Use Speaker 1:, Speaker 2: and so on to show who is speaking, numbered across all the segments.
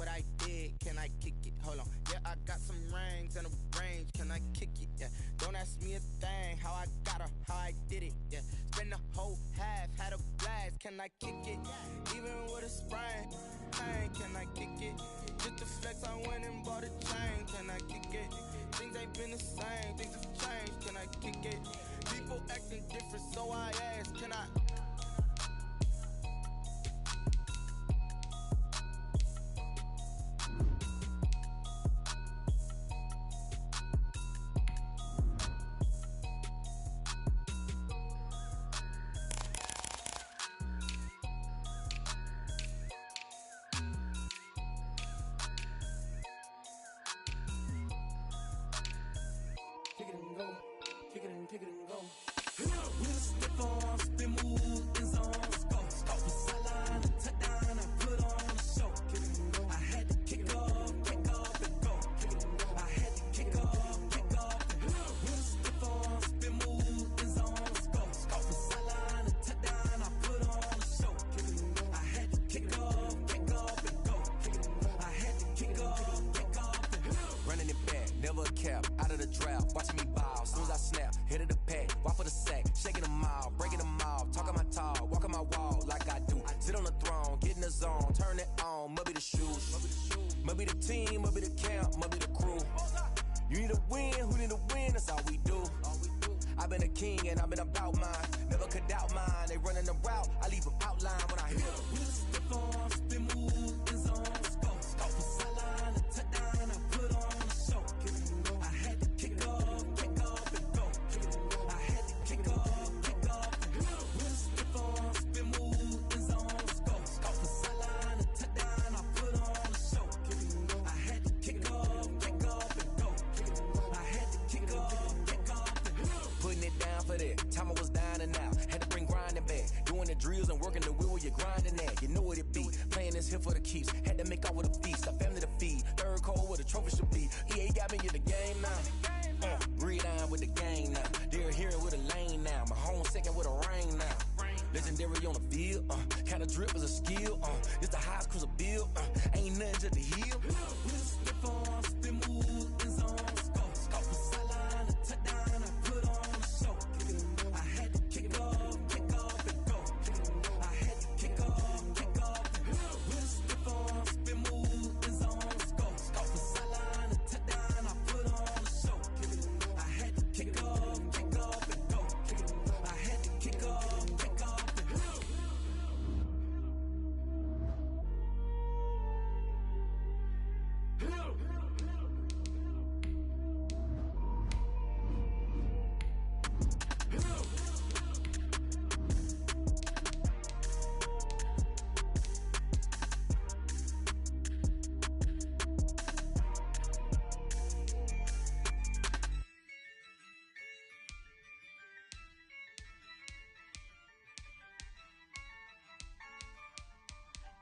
Speaker 1: what I did, can I kick it? Hold on, yeah, I got some rings and a range, can I kick it? Yeah, don't ask me a thing, how I got her, how I did it. Yeah, spend the whole half, had a blast, can I kick it? Even with a sprain, pain, can I kick it? Just to flex, I went and bought a chain, can I kick it? Things ain't been the same, things have changed, can I kick it? People acting different, so I ask, can I?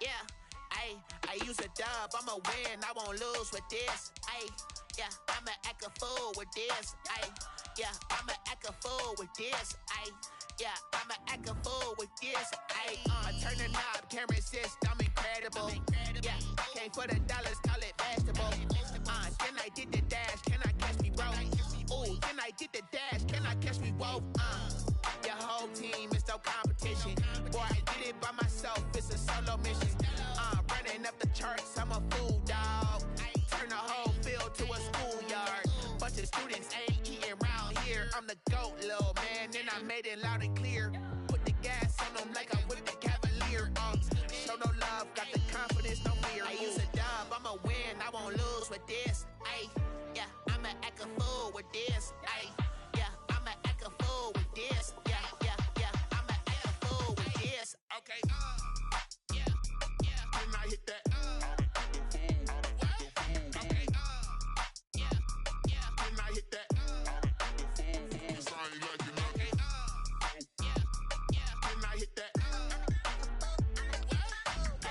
Speaker 2: Yeah, I use a dub, I'ma win, I won't lose with this. Yeah, I'ma act a fool with this. Yeah, I'ma act a fool with this. Yeah, I'ma act a fool with this. I turn the knob, can't resist, I'm incredible. Yeah, came for the dollars, call it vegetable. Then I did the dash, can I catch me, bro? Ooh, then I did the dash, can I catch me, whoa? Your whole team is no competition. Boy, I did it by myself, it's a solo mission. Running up the charts, I'm a fool, dog. Turn the whole field to a schoolyard. Bunch of students ain't eating round here. I'm the GOAT, little man, and I made it loud and clear. Put the gas on them like I'm with the Cavalier. Show no love, got the confidence, no fear. I use a dub, I'ma win, I won't lose with this. Yeah, I'ma act a fool with this. Yeah, I'ma act a fool with this. Yeah, I'ma act a fool with this. Okay, yeah, can I hit that? Okay, yeah, can I hit that? Cause I ain't like it, okay, yeah, can I hit that?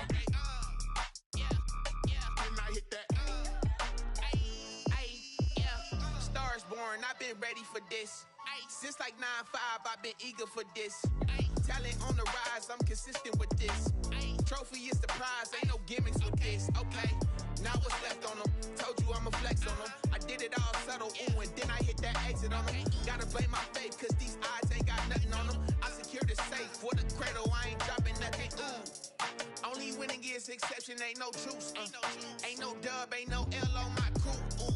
Speaker 2: Okay, yeah, can I hit that? Yeah, stars born, I've been ready for this. Since like 9-5, I've been eager for this. Talent on the rise, I'm consistent with this. Trophy is the prize, ain't no gimmicks with this. Okay, get it all settled, ooh, and then I hit that exit on them. Gotta blame my faith, cause these eyes ain't got nothing on them. I secure the safe for the cradle, I ain't dropping nothing, ooh. Only winning is exception, ain't no truce. Ain't no dub, ain't no L on my crew, ooh.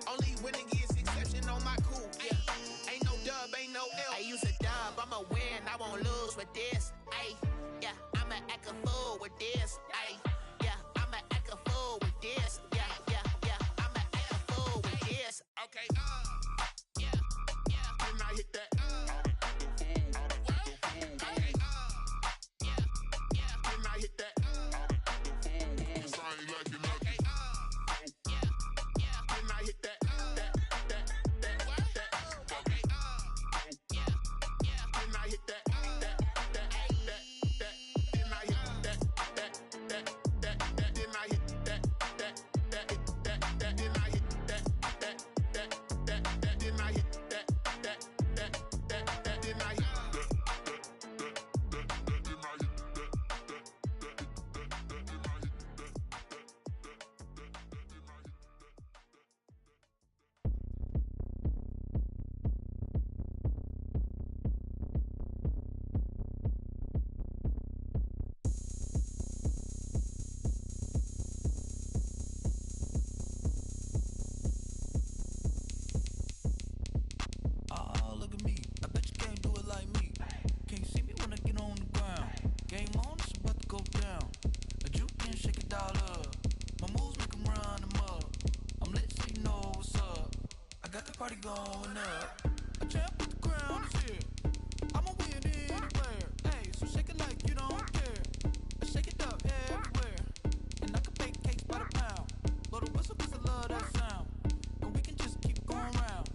Speaker 2: Only winning is exception on my crew, yeah. Ain't no dub, ain't no L. I use a dub, I'ma win, I won't lose with this, ayy. Yeah, I'ma act a fool with this, ayy. Yeah, I'ma act a fool with this, yeah, yeah, yeah. I'ma act a fool with this. Okay, yeah, yeah. Then I hit that, okay, yeah, yeah. Then I hit that, cause I ain't liking nothing. Yeah, yeah. Then I hit that, okay, yeah, yeah. Then I hit that, then I hit that, then I hit that, then I hit that, then I hit that.
Speaker 3: Oh, look at me. I bet you can't do it like me. Can't see me when I get on the ground. Game on, it's about to go down. A juke and shake it all up. My moves make 'em run them up. I'm lit so you know what's up. I got the party going up. A champ with the crown is here. I'ma win anywhere. Hey, so shake it like you don't care. I shake it up everywhere. And I can bake cakes by the pound. Blow the whistle 'cause I love that sound. And we can just keep going round.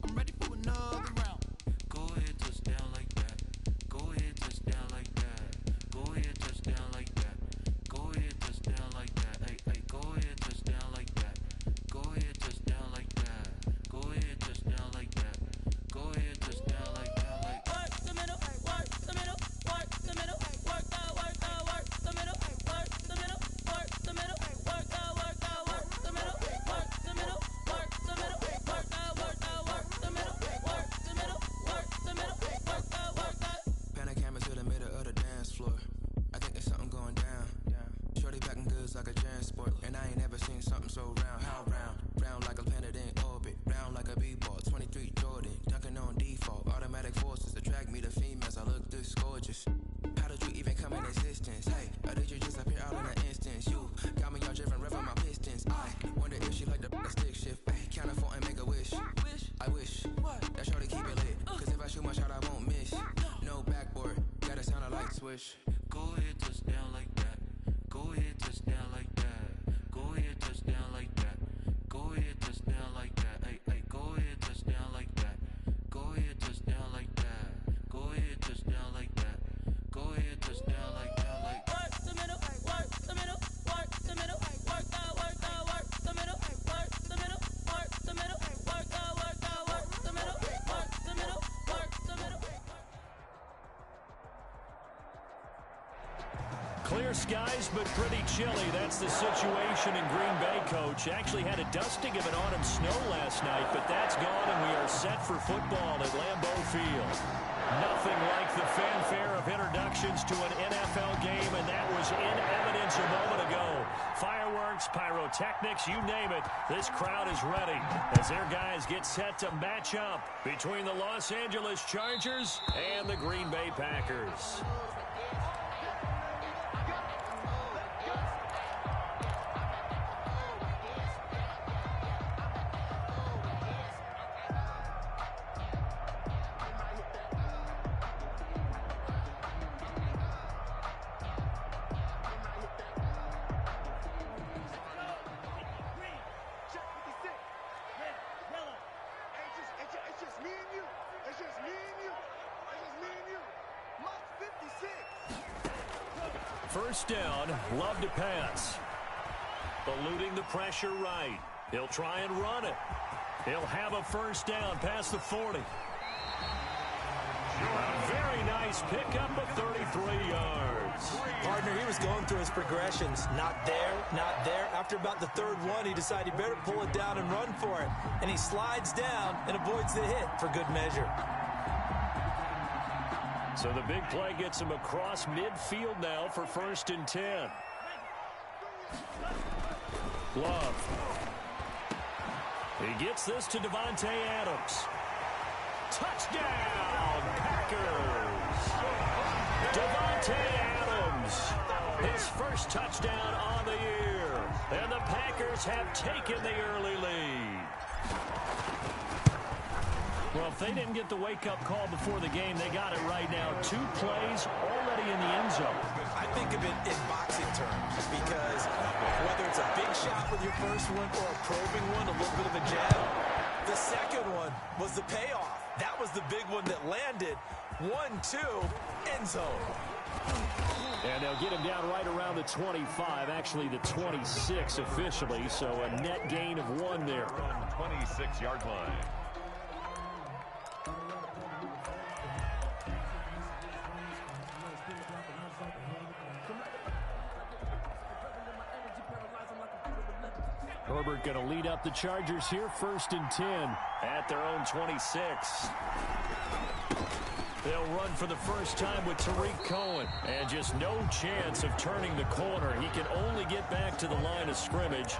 Speaker 3: I'm ready for another round. Go ahead, touch down like that. Go ahead, touch down like that. Go ahead, touch down like that. Go ahead, touch down like that. Hey, hey, go ahead, touch down like that. Go ahead, touch down like that. Go ahead, touch down like that. Go ahead, touch down like that. Like work the middle, work the middle, work the middle, work the middle, work the middle, work the middle, work the middle, work the middle, work the middle, work the middle, work the middle, work the middle, work the.
Speaker 4: Panic camera to the middle of the dance floor. I think there's something going down. Shorty packing goods like a transport, and I ain't never seen something so round. How round? Round like a planet in orbit. Round like a b-ball. 23 Jordan, dunking on default. Automatic forces attract me to females. I look this gorgeous. How did you even come in existence? Hey, or did you just appear out in an instance? You got me all driven, revving my pistons. I wonder if she like the stick shift. Hey, count a 4 and make a wish. I wish that shorty keep it lit. Cause if I shoot my shot, I won't miss. No backboard, gotta sound a light switch.
Speaker 3: Go ahead, touch down like that. Go ahead, touch down like that. Go ahead, touch down like that. Go ahead, touch down like that. Hey, hey, go ahead, touch down like that. Go ahead, touch down like that. Go ahead, touch down like that. Go ahead, touch down like that. Like work the middle, work the middle, work the middle, work the middle, work the middle, work the middle, work the middle, work the middle, work the middle, work the middle.
Speaker 5: Clear skies, but pretty chilly. That's the situation in Green Bay, Coach. Actually had a dusting of an autumn snow last night, but that's gone, and we are set for football at Lambeau Field. Nothing like the fanfare of introductions to an NFL game, and that was in evidence a moment ago. Fireworks, pyrotechnics, you name it. This crowd is ready as their guys get set to match up between the Los Angeles Chargers and the Green Bay Packers. First down, Love to pass. Eluding the pressure right. He'll try and run it. He'll have a first down past the 40. A very nice pickup of 33 yards.
Speaker 6: Partner, he was going through his progressions. Not there, not there. After about the third one, he decided he better pull it down and run for it. And he slides down and avoids the hit for good measure.
Speaker 5: So the big play gets him across midfield now for 1st and 10. Love. He gets this to Davante Adams. Touchdown, Packers! Davante Adams, his first touchdown on the year. And the Packers have taken the early lead. Well, if they didn't get the wake-up call before the game, they got it right now. 2 plays already in the end zone.
Speaker 6: I think of it in boxing terms because whether it's a big shot with your first one or a probing one, a little bit of a jab, the second one was the payoff. That was the big one that landed. 1-2, end zone.
Speaker 5: And they'll get him down right around the 25, actually the 26 officially, so a net gain of 1 there.
Speaker 7: 26-yard line.
Speaker 5: Herbert going to lead up the Chargers here, 1st and 10 at their own 26. They'll run for the first time with Tariq Cohen. And just no chance of turning the corner. He can only get back to the line of scrimmage.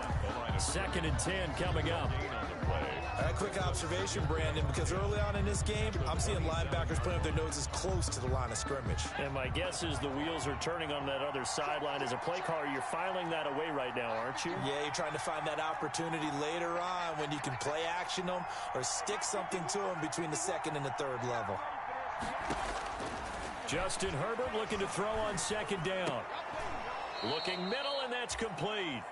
Speaker 5: 2nd and 10 coming up.
Speaker 6: A quick observation, Brandon, because early on in this game, I'm seeing linebackers putting up their noses close to the line of scrimmage.
Speaker 5: And my guess is the wheels are turning on that other sideline. As a play caller, you're filing that away right now, aren't you?
Speaker 6: Yeah, you're trying to find that opportunity later on when you can play action them or stick something to them between the 2nd and the 3rd level.
Speaker 5: Justin Herbert looking to throw on 2nd down. Looking middle, and that's complete.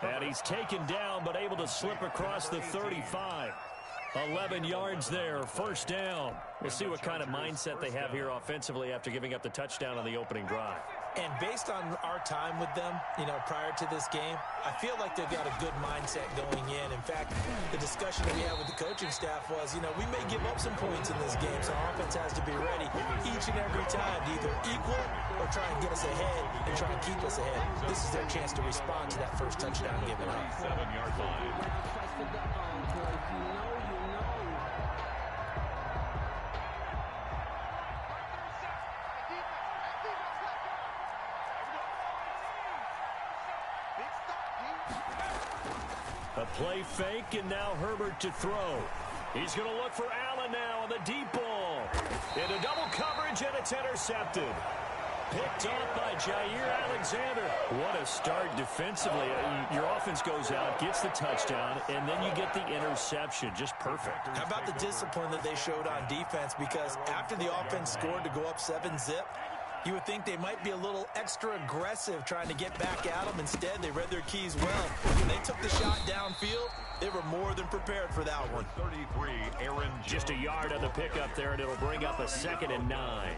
Speaker 5: And he's taken down, but able to slip across the 35. 11 yards there, 1st down. We'll see what kind of mindset they have here offensively after giving up the touchdown on the opening drive.
Speaker 6: And based on our time with them, prior to this game, I feel like they've got a good mindset going in. In fact, the discussion that we had with the coaching staff was, we may give up some points in this game, so our offense has to be ready each and every time to either equal or try and get us ahead and try and keep us ahead. This is their chance to respond to that first touchdown given up.
Speaker 7: 7-yard line.
Speaker 5: A play fake, and now Herbert to throw. He's going to look for Allen now on the deep ball. Into double coverage, and it's intercepted. Picked off by Jair Alexander. What a start defensively. Your offense goes out, gets the touchdown, and then you get the interception. Just perfect.
Speaker 6: How about the discipline that they showed on defense? Because after the offense scored to go up 7-zip, you would think they might be a little extra aggressive trying to get back at them. Instead, they read their keys well. When they took the shot downfield, they were more than prepared for that one.
Speaker 7: 33, Aaron Jones.
Speaker 5: Just a yard on the pickup there, and it'll bring up a 2nd and 9.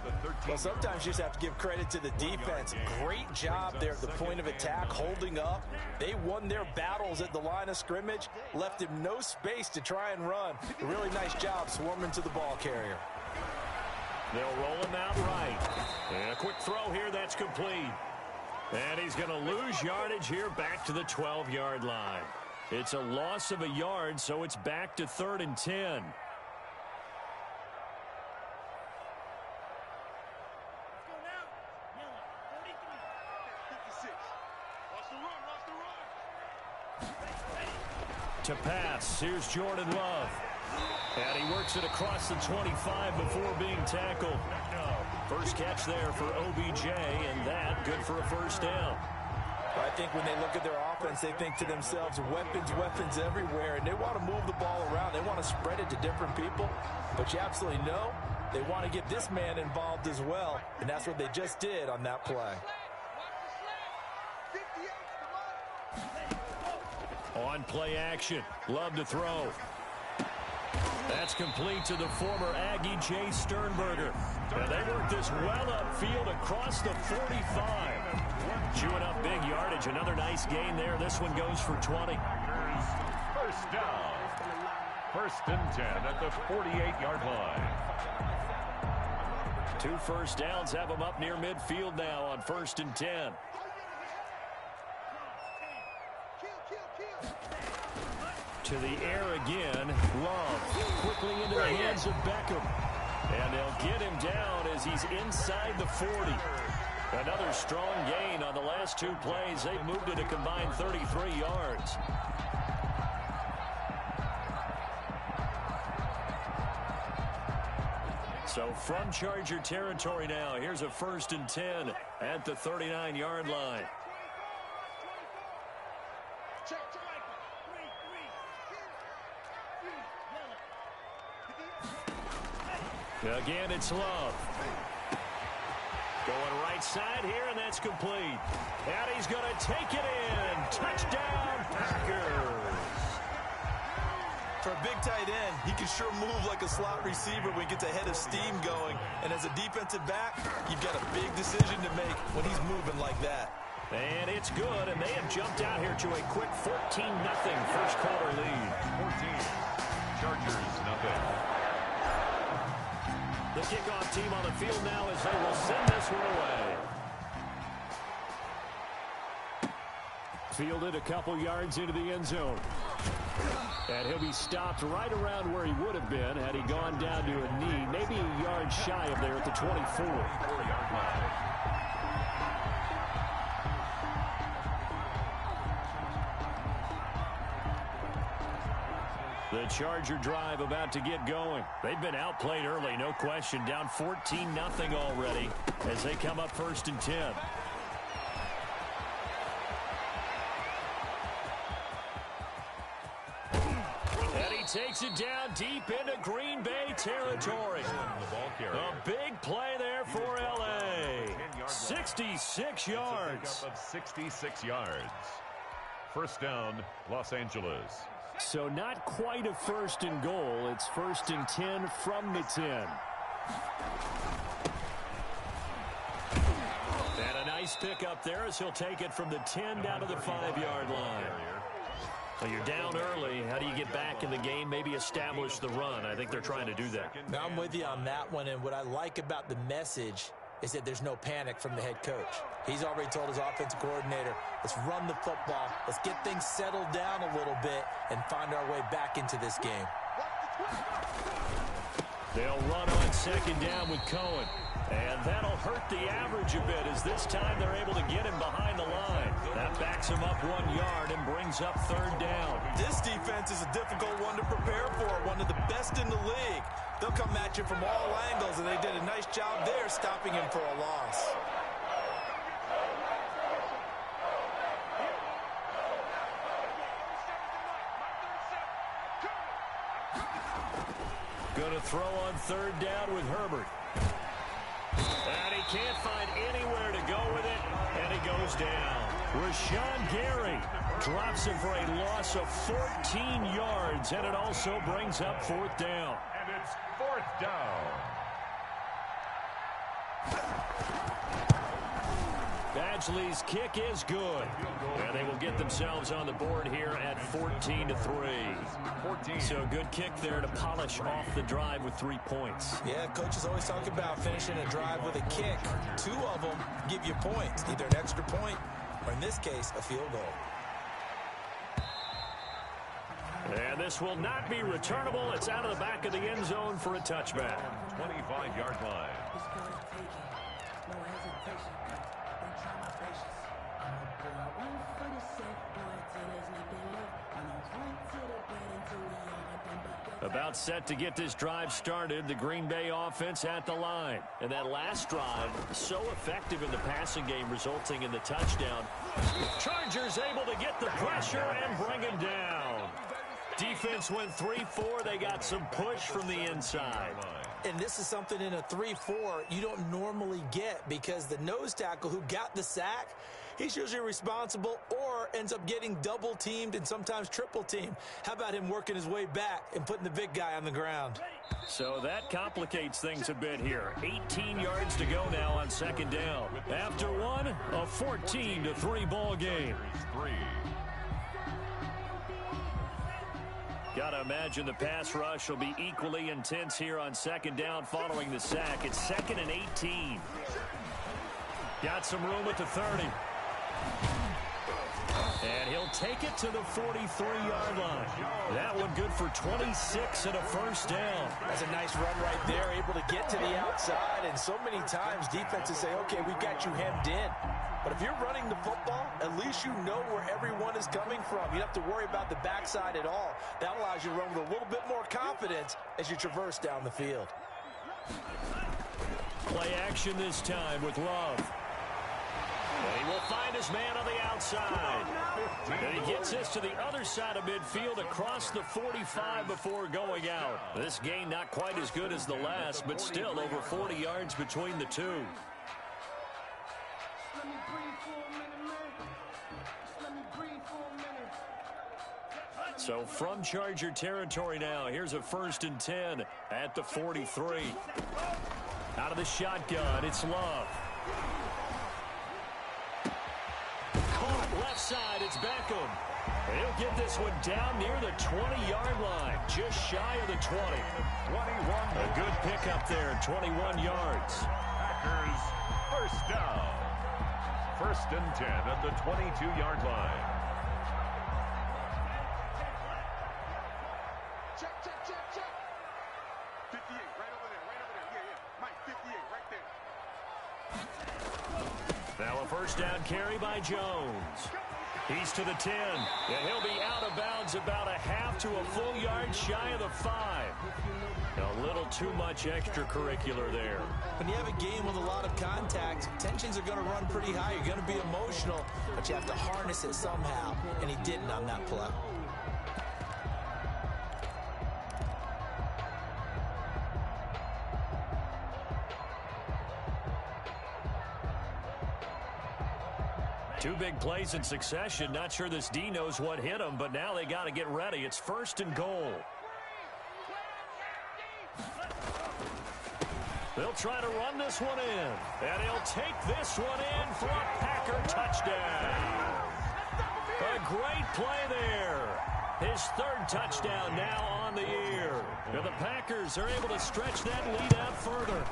Speaker 6: Well, sometimes you just have to give credit to the defense. Great job there at the point of attack, holding up. They won their battles at the line of scrimmage, left him no space to try and run. A really nice job swarming to the ball carrier.
Speaker 5: They'll roll him out right. And a quick throw here, that's complete. And he's going to lose yardage here back to the 12-yard line. It's a loss of a yard, so it's back to 3rd and 10. To pass, here's Jordan Love. And he works it across the 25 before being tackled. First catch there for OBJ, and that good for a 1st down.
Speaker 6: I think when they look at their offense, they think to themselves, weapons everywhere, and they want to move the ball around. They want to spread it to different people, but you absolutely know they want to get this man involved as well, and that's what they just did on that play.
Speaker 5: On play action, Love to throw. That's complete to the former Aggie Jay Sternberger. And they work this well upfield across the 45. Chewing up big yardage. Another nice gain there. This one goes for 20.
Speaker 7: First down. 1st and 10 at the 48-yard line.
Speaker 5: 2 first downs have them up near midfield now on 1st and 10. To the air again. Love quickly into the hands of Beckham. And they'll get him down as he's inside the 40. Another strong gain on the last 2 plays. They've moved it a combined 33 yards. So from Charger territory now, here's a 1st and 10 at the 39-yard line. Again, it's Love. Going right side here, and that's complete. And he's going to take it in. Touchdown, Packers.
Speaker 6: For a big tight end, he can sure move like a slot receiver when he gets a head of steam going. And as a defensive back, you've got a big decision to make when he's moving like that.
Speaker 5: And it's good, and they have jumped out here to a quick 14-0 first quarter lead.
Speaker 7: 14. Chargers, nothing.
Speaker 5: The kickoff team on the field now as they will send this one away. Fielded a couple yards into the end zone. And he'll be stopped right around where he would have been had he gone down to a knee, maybe a yard shy of there at the 24.
Speaker 7: 4-yard line.
Speaker 5: The Charger drive about to get going. They've been outplayed early, no question. Down 14-0 already as they come up 1st and 10. And he takes it down deep into Green Bay territory. A big play there for L.A. 66 yards.
Speaker 7: Of 66 yards. First down, Los Angeles.
Speaker 5: So not quite a 1st and goal. It's 1st and 10 from the 10. And a nice pick up there as he'll take it from the 10 down to the 5-yard line. Well, you're down early. How do you get back in the game? Maybe establish the run. I think they're trying to do that.
Speaker 6: Now, I'm with you on that one, and what I like about the message is that there's no panic from the head coach. He's already told his offensive coordinator, let's run the football, let's get things settled down a little bit and find our way back into this game.
Speaker 5: They'll run on 2nd down with Cohen. And that'll hurt the average a bit as this time they're able to get him behind the line. That backs him up 1 yard and brings up 3rd down.
Speaker 6: This defense is a difficult one to prepare for, one of the best in the league. They'll come at you from all angles, and they did a nice job there stopping him for a loss.
Speaker 5: Going to throw on 3rd down with Herbert. And he can't find anywhere to go with it, and he goes down. Rashawn Gary drops him for a loss of 14 yards, and it also brings up 4th down.
Speaker 7: And it's 4th down.
Speaker 5: Badgley's kick is good. And they will get themselves on the board here at 14-3.
Speaker 7: 14.
Speaker 5: So good kick there to polish off the drive with 3 points.
Speaker 6: Yeah, coaches always talk about finishing a drive with a kick. 2 of them give you points, either an extra point or, in this case, a field goal.
Speaker 5: And this will not be returnable. It's out of the back of the end zone for a touchback.
Speaker 7: 25-yard line. About set to get this drive started, the Green Bay offense at the line. And that last drive, so effective in the passing game, resulting in the touchdown. Chargers able to get the pressure and bring him down. Defense went 3-4. They got some push from the inside.
Speaker 6: And this is something in a 3-4 you don't normally get because the nose tackle who got the sack, he's usually responsible or ends up getting double-teamed and sometimes triple-teamed. How about him working his way back and putting the big guy on the ground?
Speaker 5: So that complicates things a bit here. 18 yards to go now on 2nd down. After one, a 14-3 ball game. Got to imagine the pass rush will be equally intense here on second down following the sack. It's 2nd and 18. Got some room at the 30. And he'll take it to the 43-yard line. That one good for 26 and a first down.
Speaker 6: That's a nice run right there, able to get to the outside. And so many times defenses say, okay, we've got you hemmed in. But if you're running the football, at least you know where everyone is coming from. You don't have to worry about the backside at all. That allows you to run with a little bit more confidence as you traverse down the field.
Speaker 5: Play action this time with Love. And he will find his man on the outside. And he gets this to the other side of midfield across the 45 before going out. This gain not quite as good as the last, but still over 40 yards between the two. So from Charger territory now, here's a 1st and 10 at the 43. Out of the shotgun, it's Love. Caught left side, it's Beckham. He'll get this one down near the 20-yard line, just shy of the 20.
Speaker 8: 21.
Speaker 5: A good pickup there, 21 yards.
Speaker 8: Packers first down. 1st and 10 at the 22-yard line.
Speaker 9: Check. 58, right over there. Yeah. Mike, 58, right there.
Speaker 5: Now a first down carry by Jones. He's to the 10, and he'll be out of bounds about a half to a full yard shy of the 5. A little too much extracurricular there.
Speaker 6: When you have a game with a lot of contact, tensions are going to run pretty high. You're going to be emotional, but you have to harness it somehow, and he didn't on that play.
Speaker 5: Two big plays in succession. Not sure this D knows what hit him, but now they got to get ready. It's 1st and goal. They'll try to run this one in, and he'll take this one in for a Packer touchdown. A great play there. His 3rd touchdown now on the year. And the Packers are able to stretch that lead out further.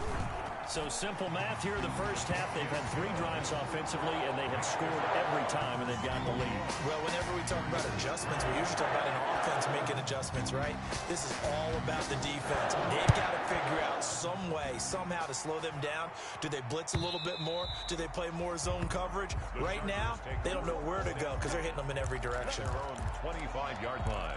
Speaker 5: So simple math here in the first half. They've had 3 drives offensively, and they have scored every time, and they've gotten the lead.
Speaker 6: Well, whenever we talk about adjustments, we usually talk about an offense making adjustments, right? This is all about the defense. They've got to figure out some way, somehow to slow them down. Do they blitz a little bit more? Do they play more zone coverage? Right now, they don't know where to go because they're hitting them in every direction.
Speaker 8: Their own 25-yard line.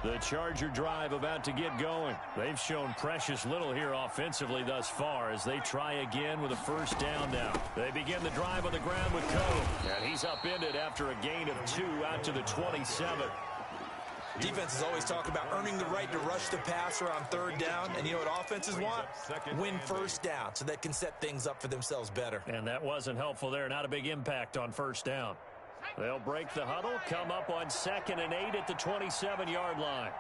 Speaker 5: The Charger drive about to get going. They've shown precious little here offensively thus far as they try again with a first down now. They begin the drive on the ground with Coe. And he's upended after a gain of 2 out to the 27.
Speaker 6: Defenses always talk about earning the right to rush the passer on 3rd down. And you know what offenses want? Win first down so they can set things up for themselves better.
Speaker 5: And that wasn't helpful there. Not a big impact on first down. They'll break the huddle, come up on 2nd and 8 at the 27-yard line.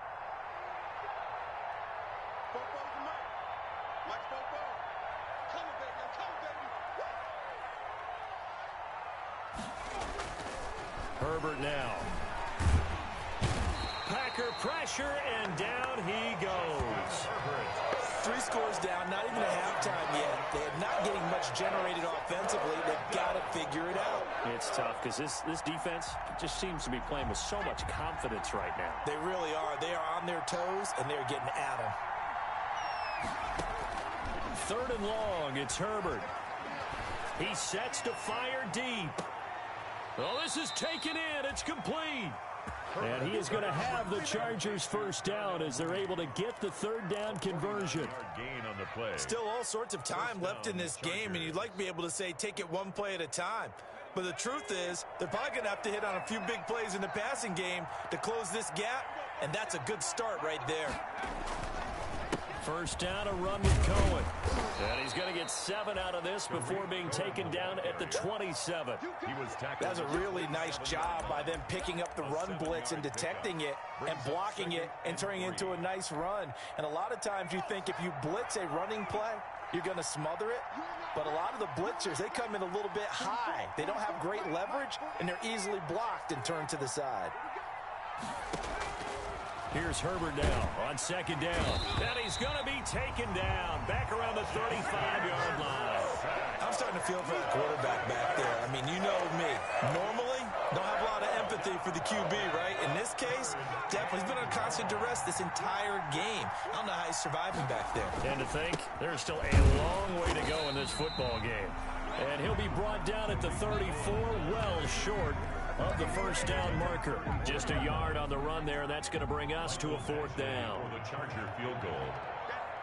Speaker 5: Herbert now. Packer pressure, and down he goes.
Speaker 6: 3 scores down, not even a halftime yet. They're not getting much generated offensively. They've got to figure it out.
Speaker 5: It's tough because this defense just seems to be playing with so much confidence right now.
Speaker 6: They really are. They are on their toes, and they're getting at them.
Speaker 5: 3rd and long, it's Herbert. He sets to fire deep. Oh, this is taken in. It's complete. And he is going to have the Chargers first down as they're able to get the 3rd down conversion.
Speaker 6: Still all sorts of time left in this game, and you'd like to be able to say take it one play at a time. But the truth is, they're probably going to have to hit on a few big plays in the passing game to close this gap, and that's a good start right there.
Speaker 5: first down, a run with Cohen. And he's going to get 7 out of this before being taken down at the 27.
Speaker 6: That was a really nice job by them picking up the run blitz and detecting it and blocking it and turning it into a nice run. And a lot of times you think if you blitz a running play, you're going to smother it. But a lot of the blitzers, they come in a little bit high. They don't have great leverage, and they're easily blocked and turned to the side.
Speaker 5: Here's Herbert now on second down. And he's going to be taken down back around the 35-yard line.
Speaker 6: I'm starting to feel for that quarterback back there. I mean, you know me. Normally, don't have a lot of empathy for the QB, right? In this case, definitely he's been on constant duress this entire game. I don't know how he's surviving back there.
Speaker 5: And to think, there's still a long way to go in this football game. And he'll be brought down at the 34, well short of the first down marker. Just a yard on the run there. That's going to bring us to a 4th down.
Speaker 8: For the Charger field goal,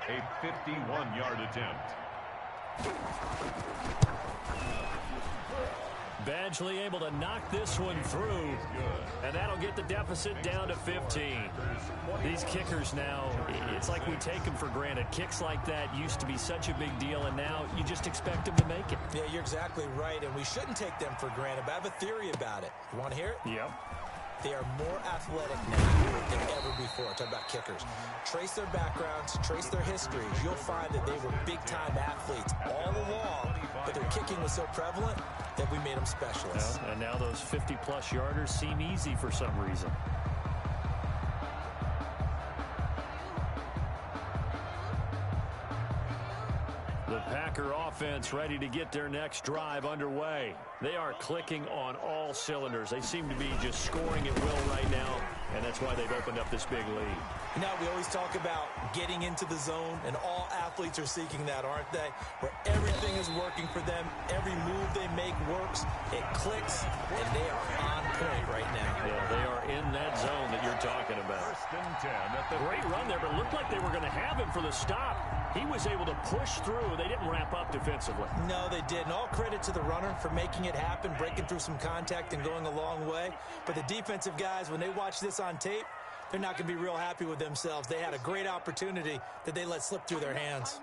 Speaker 8: a 51-yard attempt.
Speaker 5: Badgley able to knock this one through, and that'll get the deficit down to 15. These kickers now, it's like we take them for granted. Kicks like that used to be such a big deal, and now you just expect them to make it.
Speaker 6: Yeah, you're exactly right, and we shouldn't take them for granted, but I have a theory about it. You want to hear it?
Speaker 5: Yep.
Speaker 6: They are more athletic now than ever before. Talk about kickers. Trace their backgrounds, trace their histories. You'll find that they were big-time athletes all along, but their kicking was so prevalent that we made them specialists.
Speaker 5: Well, and now those 50-plus yarders seem easy for some reason. The Packer offense ready to get their next drive underway. They are clicking on all cylinders. They seem to be just scoring at will right now, and that's why they've opened up this big lead.
Speaker 6: You know, we always talk about getting into the zone, and all athletes are seeking that, aren't they? Where everything is working for them, every move they make works, it clicks, and they are on point right now.
Speaker 5: Yeah, they are in that zone that you're talking about.
Speaker 8: First and 10 at the
Speaker 5: Great run there, but it looked like they were going to have him for the stop. He was able to push through. They didn't wrap up defensively.
Speaker 6: No, they didn't. All credit to the runner for making it happen, breaking through some contact and going a long way. But the defensive guys, when they watch this on tape, they're not going to be real happy with themselves. They had a great opportunity that they let slip through their hands.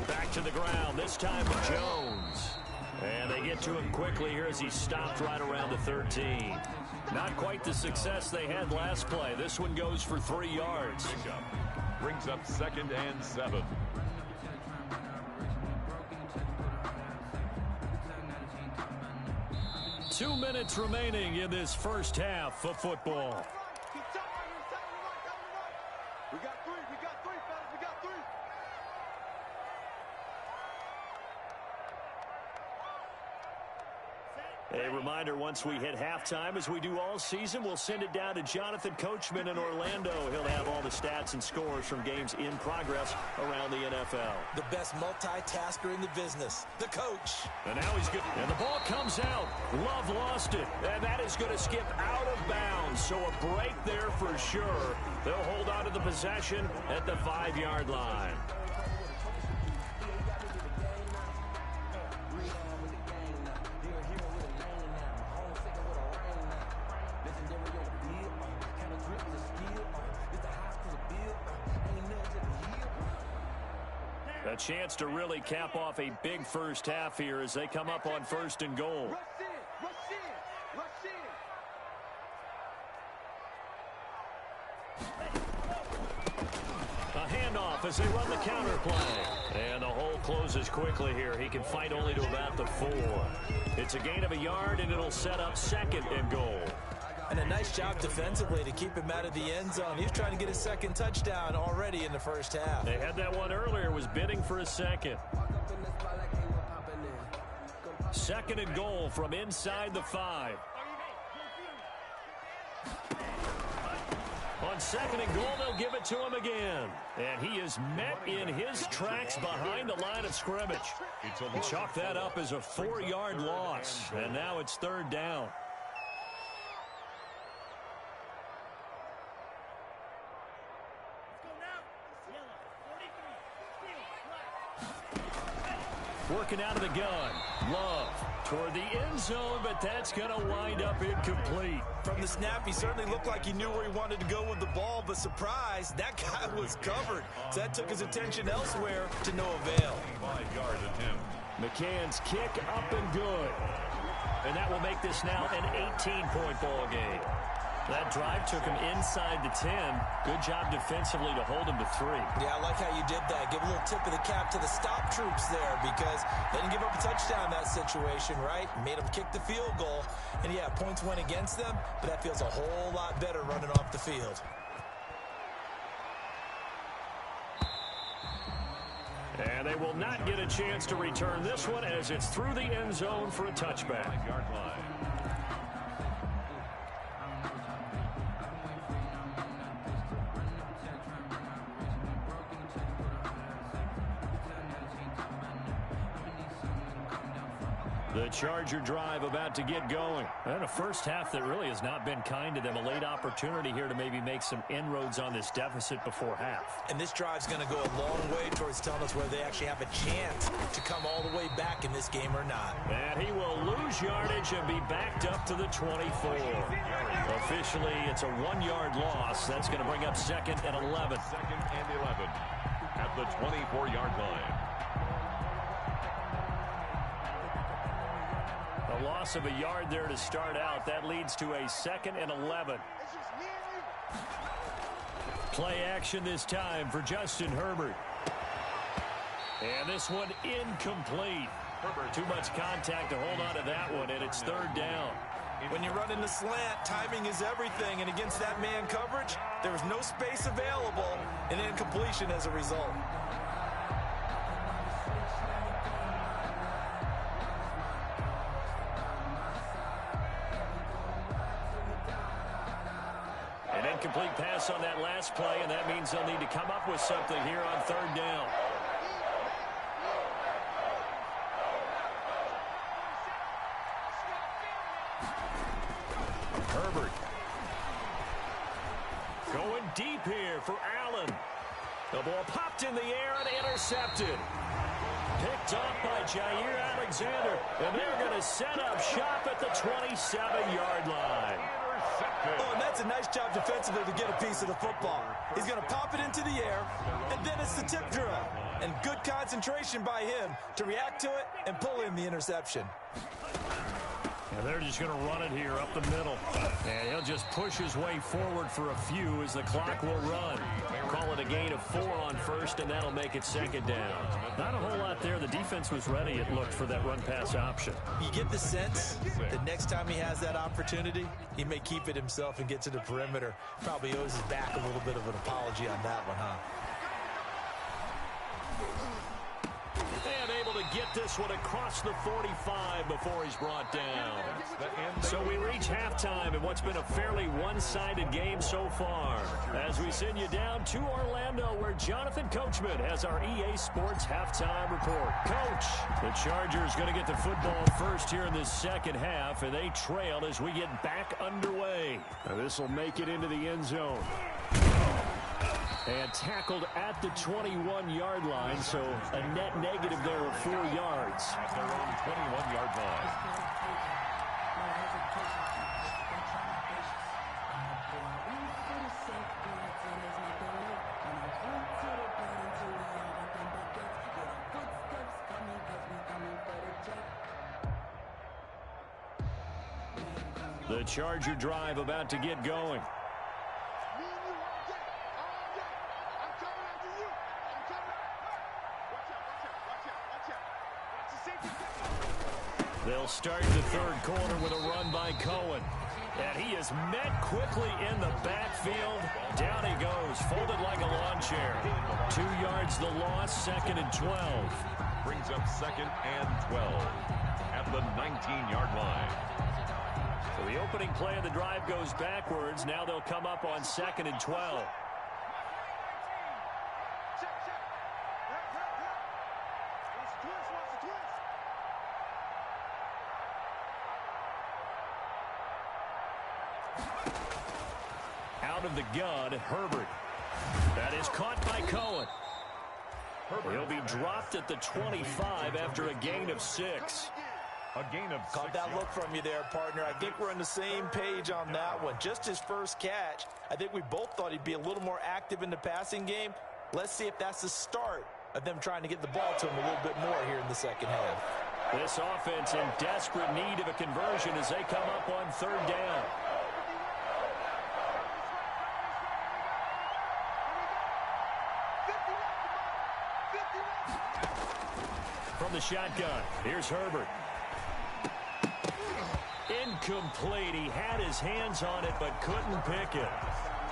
Speaker 5: Back to the ground, this time with Jones. And they get to him quickly here as he stopped right around the 13. Not quite the success they had last play. This one goes for 3 yards.
Speaker 8: brings up 2nd and 7.
Speaker 5: 2 minutes remaining in this first half of football.
Speaker 9: We got three, fellas, we got three.
Speaker 5: A reminder, once we hit halftime, as we do all season, we'll send it down to Jonathan Coachman in Orlando. He'll have all the stats and scores from games in progress around the NFL.
Speaker 6: The best multitasker in the business, the coach.
Speaker 5: And now he's good. And the ball comes out. Love lost it. And that is going to skip out of bounds. So a break there for sure. They'll hold on to the possession at the 5-yard line. A chance to really cap off a big first half here as they come up on 1st and goal. A handoff as they run the counter play. And the hole closes quickly here. He can fight only to about the 4. It's a gain of a yard, and it'll set up 2nd and goal.
Speaker 6: And a nice job defensively to keep him out of the end zone. He was trying to get his 2nd touchdown already in the first half.
Speaker 5: They had that one earlier, was bidding for a 2nd. 2nd and goal from inside the 5. On 2nd and goal, they'll give it to him again. And he is met in his tracks behind the line of scrimmage. Chalk that up as a 4-yard loss. And now it's 3rd down. Working out of the gun. Love toward the end zone, but that's going to wind up incomplete.
Speaker 6: From the snap, he certainly looked like he knew where he wanted to go with the ball, but surprise, that guy was covered. So that took his attention elsewhere to no avail.
Speaker 8: 5-yard attempt.
Speaker 5: McCann's kick up and good. And that will make this now an 18-point ball game. That drive took him inside the 10. Good job defensively to hold him to 3.
Speaker 6: Yeah, I like how you did that. Give a little tip of the cap to the stop troops there because they didn't give up a touchdown in that situation, right? Made them kick the field goal. And, yeah, points went against them, but that feels a whole lot better running off the field.
Speaker 5: And they will not get a chance to return this one as it's through the end zone for a touchback.
Speaker 8: 5-yard line.
Speaker 5: The Charger drive about to get going. And a first half that really has not been kind to them. A late opportunity here to maybe make some inroads on this deficit before half.
Speaker 6: And this drive's going to go a long way towards telling us whether they actually have a chance to come all the way back in this game or not.
Speaker 5: And he will lose yardage and be backed up to the 24. Officially, it's a 1-yard loss. That's going to bring up 2nd and 11.
Speaker 8: 2nd and 11 at the 24-yard line.
Speaker 5: A loss of a yard there to start out. That leads to a 2nd and 11. Play action this time for Justin Herbert. And this one incomplete. Too much contact to hold on to that one, and it's 3rd down.
Speaker 6: When you run in the slant, timing is everything, and against that man coverage, there was no space available, and incompletion as a result.
Speaker 5: An incomplete pass on that last play, and that means they'll need to come up with something here on 3rd down. Herbert. Going deep here for Allen. The ball popped in the air and intercepted. Picked off by Jair Alexander. And they're going to set up shop at the 27-yard line.
Speaker 6: Oh, and that's a nice job defensively to get a piece of the football. He's going to pop it into the air, and then it's the tip drill. And good concentration by him to react to it and pull in the interception.
Speaker 5: And they're just going to run it here up the middle. And he'll just push his way forward for a few as the clock will run. Call it a gain of 4 on 1st, and that'll make it 2nd down. Not a whole lot there. The defense was ready, it looked, for that run-pass option.
Speaker 6: You get the sense that next time he has that opportunity, he may keep it himself and get to the perimeter. Probably owes his back a little bit of an apology on that one, huh?
Speaker 5: And able to get this one across the 45 before he's brought down. So we reach halftime in what's been a fairly one-sided game so far. As we send you down to Orlando, where Jonathan Coachman has our EA Sports halftime report. Coach, the Chargers going to get the football first here in this 2nd half, and they trail as we get back underway. Now this will make it into the end zone. And tackled at the 21-yard line, so a net negative there of 4 yards.
Speaker 8: At their own 21-yard line.
Speaker 5: The Charger drive about to get going. They'll start the 3rd quarter with a run by Cohen. And he is met quickly in the backfield. Down he goes, folded like a lawn chair. 2 yards the loss, 2nd and 12.
Speaker 8: Brings up 2nd and 12 at the 19-yard line.
Speaker 5: So the opening play of the drive goes backwards. Now they'll come up on 2nd and 12. Out of the gun, Herbert. That is caught by Cohen. He'll be dropped at the 25 after a gain of 6.
Speaker 8: A gain of 6
Speaker 6: Caught that
Speaker 8: yards.
Speaker 6: look from you there, partner. I think we're on the same page on that one. Just his first catch. I think we both thought he'd be a little more active in the passing game. Let's see if that's the start of them trying to get the ball to him a little bit more here in the second half.
Speaker 7: This offense in desperate need of a conversion as they come up on third down. From the shotgun, here's Herbert. Incomplete. He had his hands on it but couldn't pick it.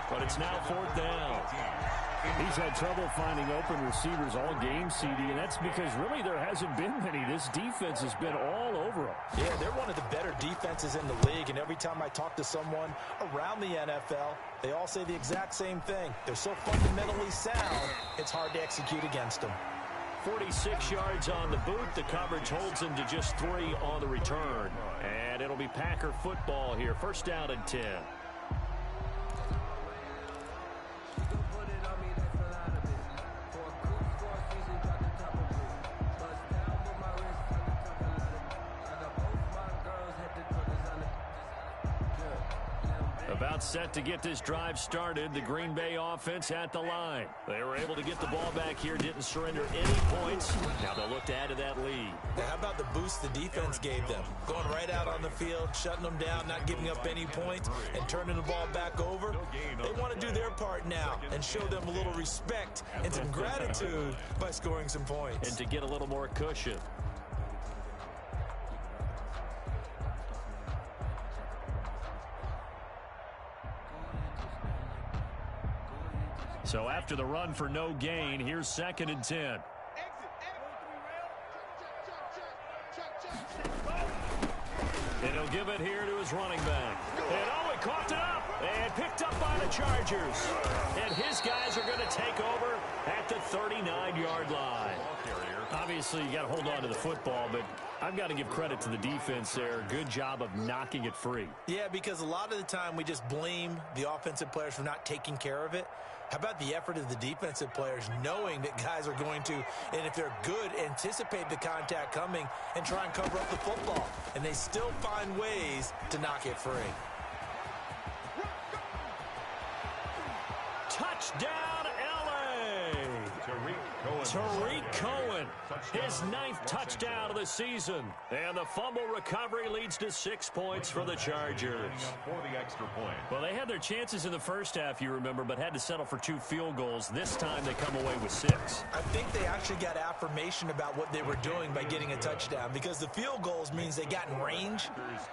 Speaker 7: But it's now fourth down.
Speaker 5: He's had trouble finding open receivers all game, CD, and that's because really there hasn't been many. This defense has been all over him.
Speaker 6: Yeah, they're one of the better defenses in the league, and every time I talk to someone around the NFL, they all say the exact same thing. They're so fundamentally sound, it's hard to execute against them.
Speaker 7: 46 yards on the boot. The coverage holds him to just 3 on the return. And it'll be Packer football here. First down and 10. About set to get this drive started. The Green Bay offense at the line. They were able to get the ball back here, didn't surrender any points. Now they'll look to add to that lead.
Speaker 6: Now, how about the boost the defense gave them? Going right out on the field, shutting them down, not giving up any points, and turning the ball back over. They want to do their part now and show them a little respect and some gratitude by scoring some points.
Speaker 7: And to get a little more cushion. So after the run for no gain, here's second and 10. And he'll give it here to his running back. And he coughed it up and picked up by the Chargers. And his guys are going to take over at the 39-yard line. Obviously, you got to hold on to the football, but I've got to give credit to the defense there. Good job of knocking it free.
Speaker 6: Yeah, because a lot of the time we just blame the offensive players for not taking care of it. How about the effort of the defensive players knowing that guys are going to, and if they're good, anticipate the contact coming and try and cover up the football. And they still find ways to knock it free.
Speaker 7: Touchdown, L.A. Tariq Cohen, his 9th touchdown of the season. And the fumble recovery leads to 6 points for the Chargers.
Speaker 8: For the extra point.
Speaker 7: Well, they had their chances in the first half, you remember, but had to settle for 2 field goals. This time they come away with 6.
Speaker 6: I think they actually got affirmation about what they were doing by getting a touchdown, because the field goals means they got in range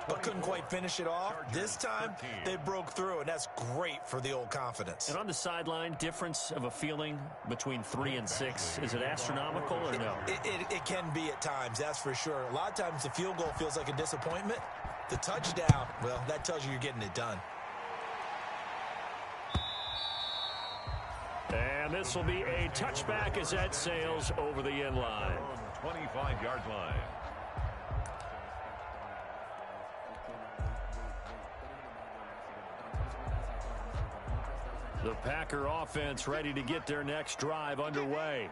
Speaker 6: but couldn't quite finish it off. This time they broke through, and that's great for the old confidence.
Speaker 7: And on the sideline, difference of a feeling between 3 and 6, is it astronomical or no?
Speaker 6: It can be at times, that's for sure. A lot of times the field goal feels like a disappointment. The touchdown, well, that tells you you're getting it done.
Speaker 7: And this will be a touchback as that sails over the end line.
Speaker 8: 25-yard line.
Speaker 7: The Packer offense ready to get their next drive underway.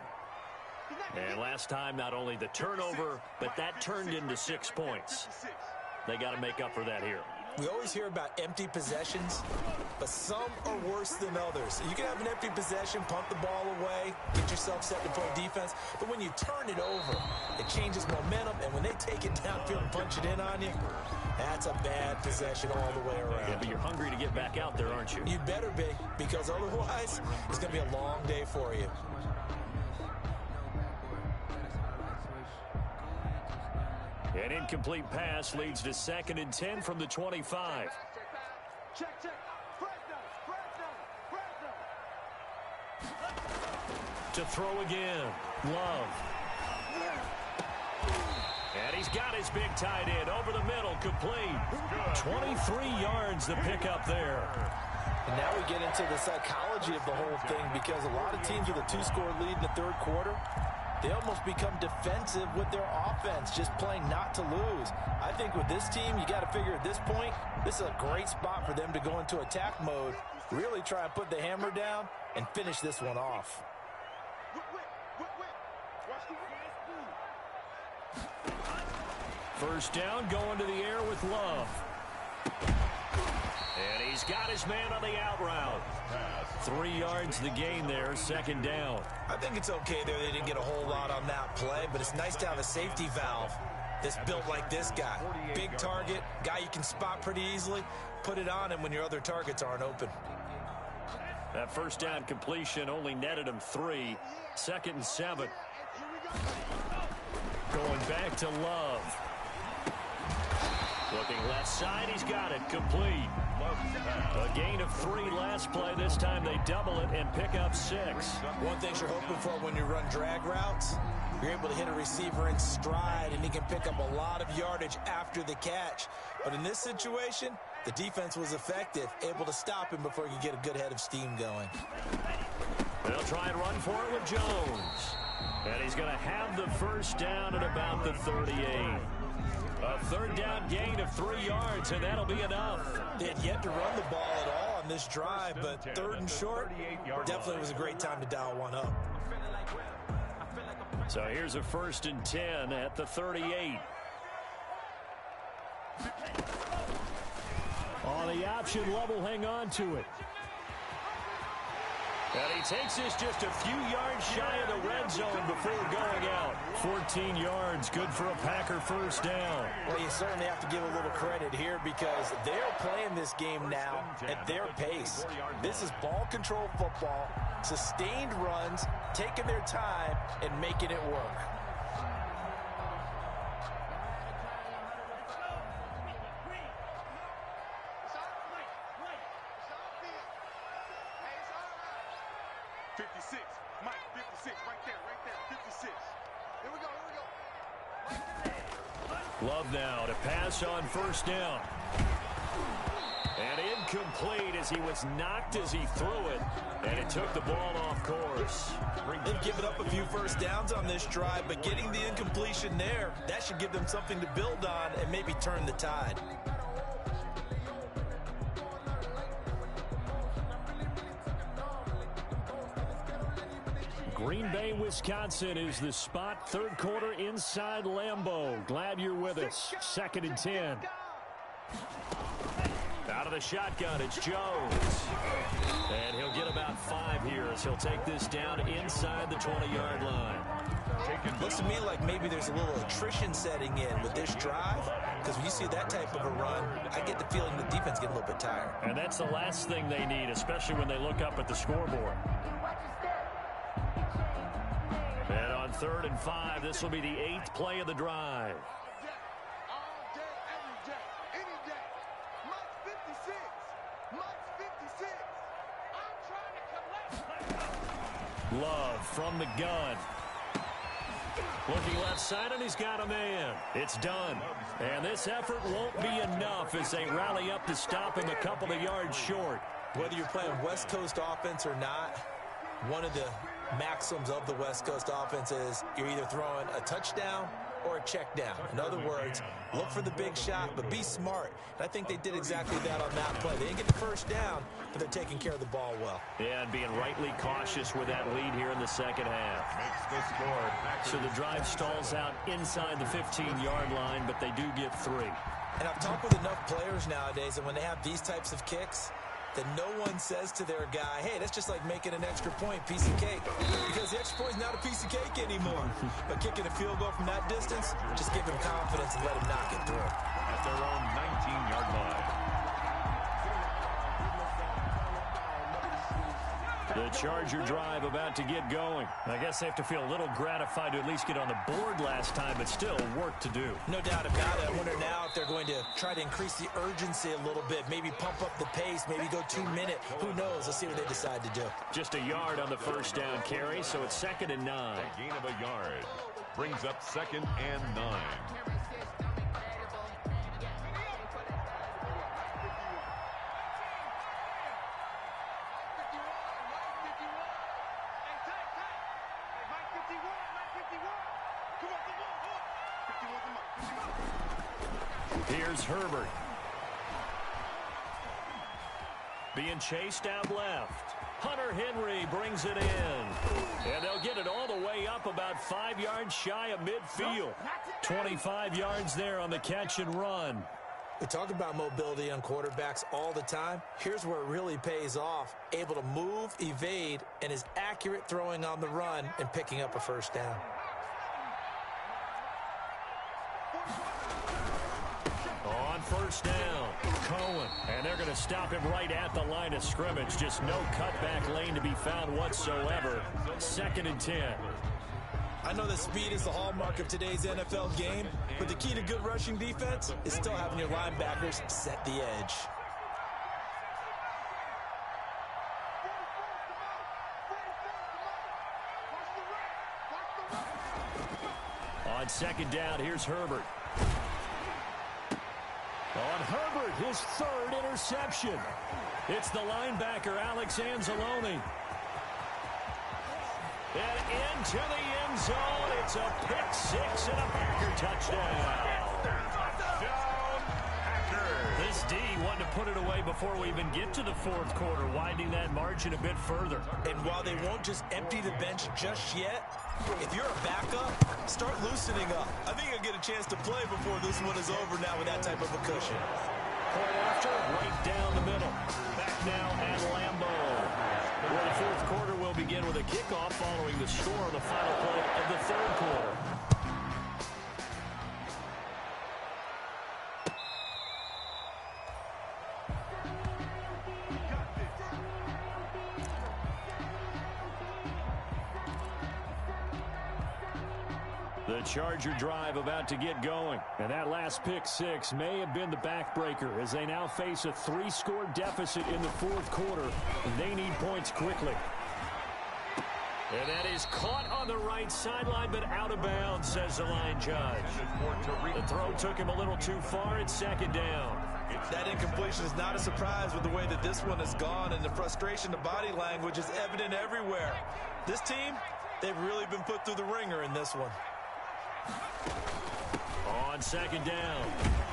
Speaker 7: And last time, not only the turnover, but that turned into 6 points. They got to make up for that here.
Speaker 6: We always hear about empty possessions, but some are worse than others. You can have an empty possession, pump the ball away, get yourself set to play defense, but when you turn it over, it changes momentum, and when they take it downfield and punch it in on you, that's a bad possession all the way around.
Speaker 7: Yeah, but you're hungry to get back out there, aren't you?
Speaker 6: You better be, because otherwise, it's going to be a long day for you.
Speaker 7: An incomplete pass leads to second and 10 from the 25.
Speaker 9: Check.
Speaker 7: To throw again. Love. And he's got his big tight end over the middle, complete. 23 yards the pickup there.
Speaker 6: And now we get into the psychology of the whole thing, because a lot of teams with a 2-score lead in the third quarter, they almost become defensive with their offense, just playing not to lose. I think with this team, you got to figure at this point, this is a great spot for them to go into attack mode, really try and put the hammer down and finish this one off.
Speaker 5: First down, going to the air with Love. And he's got his man on the out route. 3 yards the gain there, second down.
Speaker 6: I think it's okay there. They didn't get a whole lot on that play, but it's nice to have a safety valve that's built like this guy. Big target, guy you can spot pretty easily. Put it on him when your other targets aren't open.
Speaker 5: That first down completion only netted him 3. Second and 7. Going back to Love. Looking left side, he's got it, complete. A gain of 3 last play. This time they double it and pick up 6.
Speaker 6: One thing you're hoping for when you run drag routes, you're able to hit a receiver in stride, and he can pick up a lot of yardage after the catch. But in this situation, the defense was effective, able to stop him before he could get a good head of steam going.
Speaker 5: They'll try and run for it with Jones. And he's going to have the first down at about the 38. A third down gain of 3 yards, and that'll be enough.
Speaker 6: They had yet to run the ball at all on this drive, but third and short definitely was a great time to dial one up.
Speaker 5: So here's a 1st and 10 at the 38. On the option, Love will hang on to it. And he takes this just a few yards shy of the red zone before going out. 14 yards, good for a Packer first down.
Speaker 6: Well, you certainly have to give a little credit here because they're playing this game now at their pace. This is ball control football, sustained runs, taking their time, and making it work.
Speaker 5: Love now to pass on first down. And incomplete as he was knocked as he threw it. And it took the ball off course.
Speaker 6: They've given up a few first downs on this drive, but getting the incompletion there, that should give them something to build on and maybe turn the tide.
Speaker 5: Green Bay, Wisconsin is the spot. Third quarter inside Lambeau. Glad you're with us. 2nd and 10. Out of the shotgun, it's Jones. And he'll get about 5 here as he'll take this down inside the 20-yard line.
Speaker 6: Looks to me like maybe there's a little attrition setting in with this drive, because when you see that type of a run, I get the feeling the defense getting a little bit tired.
Speaker 5: And that's the last thing they need, especially when they look up at the scoreboard. And on 3rd and 5, this will be the 8th play of the drive. Love from the gun. Looking left side, and he's got a man. It's done. And this effort won't be enough as they rally up to stop him a couple of yards short.
Speaker 6: Whether you're playing West Coast offense or not, one of the maxims of the West Coast offense is you're either throwing a touchdown or a check down. In other words, look for the big shot, but be smart. And I think they did exactly that on that play. They didn't get the first down, but they're taking care of the ball well.
Speaker 5: Yeah, and being rightly cautious with that lead here in the second half.
Speaker 8: Makes the score.
Speaker 5: So the drive stalls out inside the 15-yard line, but they do get 3.
Speaker 6: And I've talked with enough players nowadays, and when they have these types of kicks, that no one says to their guy, hey, that's just like making an extra point, piece of cake. Because the extra point is not a piece of cake anymore. But kicking a field goal from that distance, just give him confidence and let him knock it through.
Speaker 8: At their own 19-yard line.
Speaker 5: The Charger drive about to get going. I guess they have to feel a little gratified to at least get on the board last time, but still work to do.
Speaker 6: No doubt about it. I wonder now if they're going to try to increase the urgency a little bit, maybe pump up the pace, maybe go 2-minute. Who knows? Let's see what they decide to do.
Speaker 5: Just a yard on the first down carry, so it's 2nd and 9.
Speaker 8: A gain of a yard brings up 2nd and 9.
Speaker 5: Here's Herbert. Being chased out left. Hunter Henry brings it in. And they'll get it all the way up about 5 yards shy of midfield. 25 yards there on the catch and run.
Speaker 6: We talk about mobility on quarterbacks all the time. Here's where it really pays off. Able to move, evade, and is accurate throwing on the run and picking up a first down.
Speaker 5: On first down, Cohen. And they're going to stop him right at the line of scrimmage. Just no cutback lane to be found whatsoever. 2nd and 10.
Speaker 6: I know that speed is the hallmark of today's NFL game, but the key to good rushing defense is still having your linebackers set the edge.
Speaker 5: On 2nd down, here's Herbert. On Herbert, his 3rd interception. It's the linebacker, Alex Anzalone. And into the end zone. It's a pick 6 and a Packer touchdown.
Speaker 8: Touchdown, Packers.
Speaker 5: This D wanted to put it away before we even get to the 4th quarter, widening that margin a bit further.
Speaker 6: And while they won't just empty the bench just yet, if you're a backup, start loosening up. I think you'll get a chance to play before this one is over now with that type of a cushion.
Speaker 5: Point after, right down the middle. Back now at Lambeau. Where the 4th quarter will begin with a kickoff following the score on the final play of the 3rd quarter. The Charger drive about to get going. And that last pick 6 may have been the backbreaker as they now face a 3-score deficit in the 4th quarter. And they need points quickly. And that is caught on the right sideline, but out of bounds, says the line judge. The throw took him a little too far. It's 2nd down.
Speaker 6: That incompletion is not a surprise with the way that this one has gone, and the frustration, the body language is evident everywhere. This team, they've really been put through the ringer in this one.
Speaker 5: On 2nd down,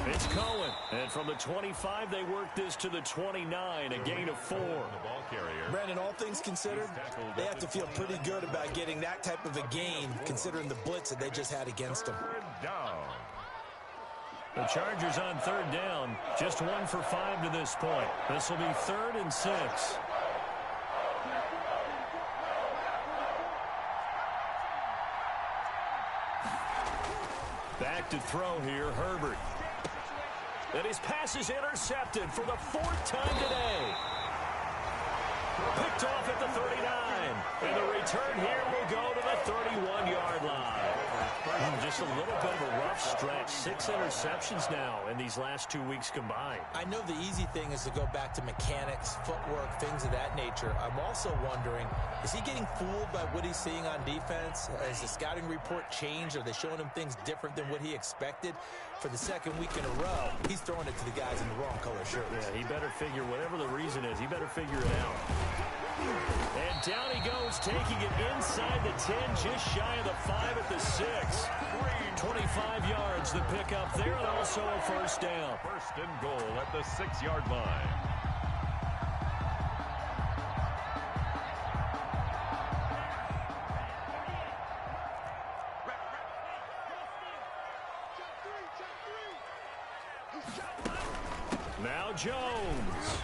Speaker 5: it's Cohen. And from the 25, they work this to the 29, a gain of 4.
Speaker 6: Brandon, all things considered, they have to feel pretty good about getting that type of a gain, considering the blitz that they just had against them.
Speaker 5: The Chargers on 3rd down, just 1 for 5 to this point. This will be 3rd and 6. Back to throw here, Herbert. And his pass is intercepted for the 4th time today. Picked off at the 39. And the return here will go to the 31-yard line. Just a little bit of a rough stretch. 6 interceptions now in these last 2 weeks combined.
Speaker 6: I know the easy thing is to go back to mechanics, footwork, things of that nature. I'm also wondering, is he getting fooled by what he's seeing on defense? Has the scouting report changed? Are they showing him things different than what he expected? For the 2nd week in a row, he's throwing it to the guys in the wrong color shirts.
Speaker 5: Yeah, he better figure, whatever the reason is, he better figure it out. And down he goes, taking it inside the 10, just shy of the 5 at the 6. 25 yards the pickup there, and also a first down.
Speaker 8: 1st and goal at the 6-yard line.
Speaker 5: Now Jones.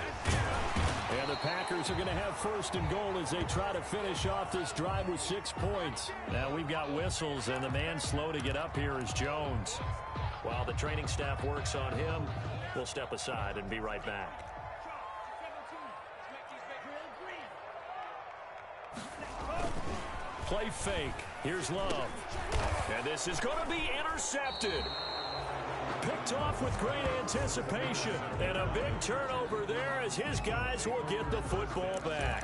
Speaker 5: And the Packers are going to have 1st and goal as they try to finish off this drive with 6 points. Now we've got whistles, and the man slow to get up here is Jones. While the training staff works on him, we'll step aside and be right back. Play fake. Here's Love. And this is going to be intercepted. Picked off with great anticipation. And a big turnover there as his guys will get the football back.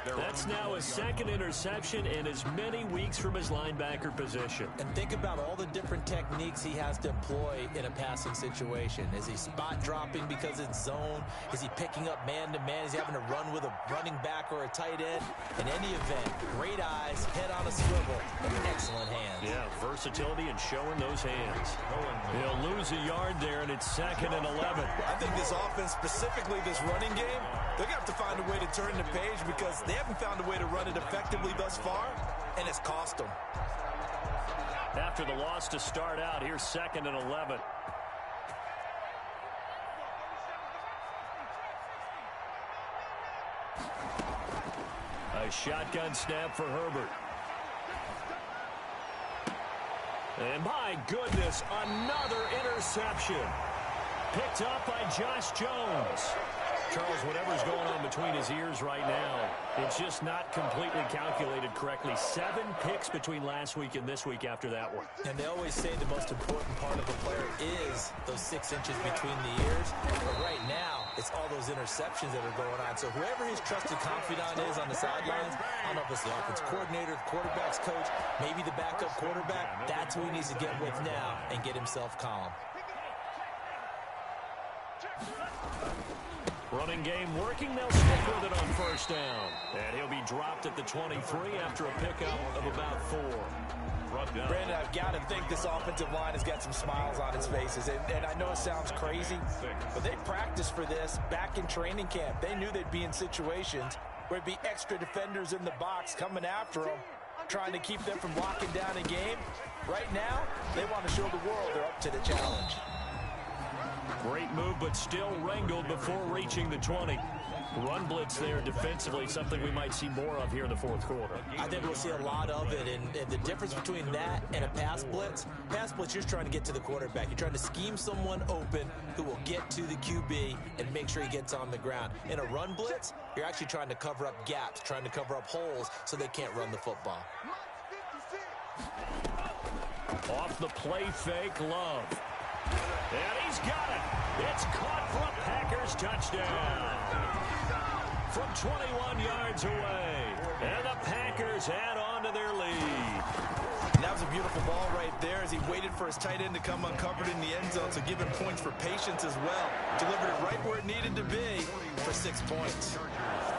Speaker 5: That's now his second interception in as many weeks from his linebacker position.
Speaker 6: And think about all the different techniques he has to employ in a passing situation. Is he spot dropping because it's zone? Is he picking up man-to-man? Is he having to run with a running back or a tight end? In any event, great eyes, head on a swivel, and excellent hands.
Speaker 5: Yeah, versatility and showing those hands. He'll lose a yard there, and it's 2nd and 11.
Speaker 6: I think this offense, specifically this running game, they're going to have to find a way to turn the page because they haven't found a way to run it effectively thus far, and it's cost them.
Speaker 5: After the loss to start out, here's 2nd and 11. A shotgun snap for Herbert. And my goodness, another interception. Picked up by Josh Jones. Charles, whatever's going on between his ears right now, it's just not completely calculated correctly. 7 picks between last week and this week after that one.
Speaker 6: And they always say the most important part of a player is those 6 inches between the ears. But right now, it's all those interceptions that are going on. So whoever his trusted confidant is on the sidelines, I don't know if it's the offense coordinator, the quarterback's coach, maybe the backup quarterback, that's who he needs to get with now and get himself calm.
Speaker 5: Running game working. They'll stick with it on 1st down. And he'll be dropped at the 23 after a pickup of about 4.
Speaker 6: Brandon, I've got to think this offensive line has got some smiles on its faces. And I know it sounds crazy, but they practiced for this back in training camp. They knew they'd be in situations where there'd be extra defenders in the box coming after them, trying to keep them from locking down a game. Right now, they want to show the world they're up to the challenge.
Speaker 5: Great move, but still wrangled before reaching the 20. Run blitz there defensively, something we might see more of here in the 4th quarter.
Speaker 6: I think we'll see a lot of it, and the difference between that and a pass blitz, you're trying to get to the quarterback. You're trying to scheme someone open who will get to the QB and make sure he gets on the ground. In a run blitz, you're actually trying to cover up gaps, trying to cover up holes so they can't run the football.
Speaker 5: Off the play fake, Love. And he's got it. It's caught for a Packers touchdown. From 21 yards away. And the Packers add on to their lead.
Speaker 6: And that was a beautiful ball right there as he waited for his tight end to come uncovered in the end zone. So give him points for patience as well. Delivered it right where it needed to be for 6 points.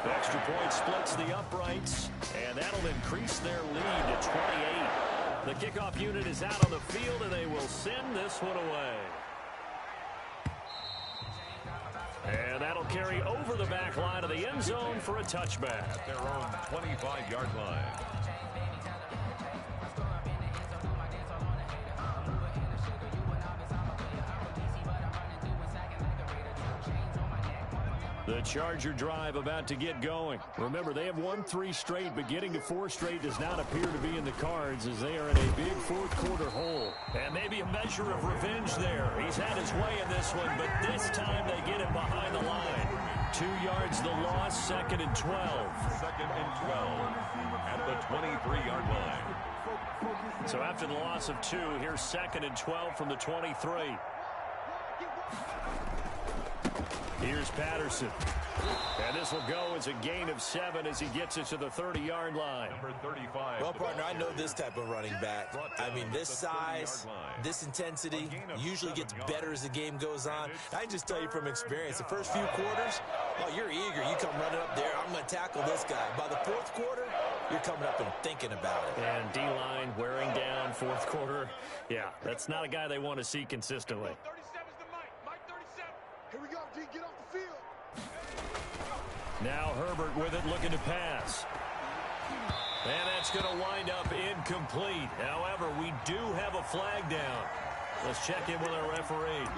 Speaker 5: The extra point splits the uprights. And that'll increase their lead to 28. The kickoff unit is out on the field, and they will send this one away. And that'll carry over the back line of the end zone for a touchback.
Speaker 8: At their own 25-yard line.
Speaker 5: The Charger drive about to get going. Remember, they have won 3 straight, but getting to 4 straight does not appear to be in the cards as they are in a big 4th quarter hole. And maybe a measure of revenge there. He's had his way in this one, but this time they get him behind the line. 2 yards the loss, 2nd and 12.
Speaker 8: 2nd and 12 at the 23-yard line.
Speaker 5: So after the loss of 2, here's 2nd and 12 from the 23. Here's Patterson. And this will go as a gain of 7 as he gets it to the 30-yard line.
Speaker 8: Number 35.
Speaker 6: Well, partner, I know this type of running back. I mean, this size, this intensity usually gets better as the game goes on. I can just tell you from experience, the first few quarters, oh, you're eager. You come running up there, I'm going to tackle this guy. By the 4th quarter, you're coming up and thinking about it.
Speaker 5: And D-line wearing down 4th quarter. Yeah, that's not a guy they want to see consistently.
Speaker 9: 37's the Mike 37. Here we go, D, get off the field.
Speaker 5: Now Herbert with it, looking to pass. And that's going to wind up incomplete. However, we do have a flag down. Let's check in with our referee.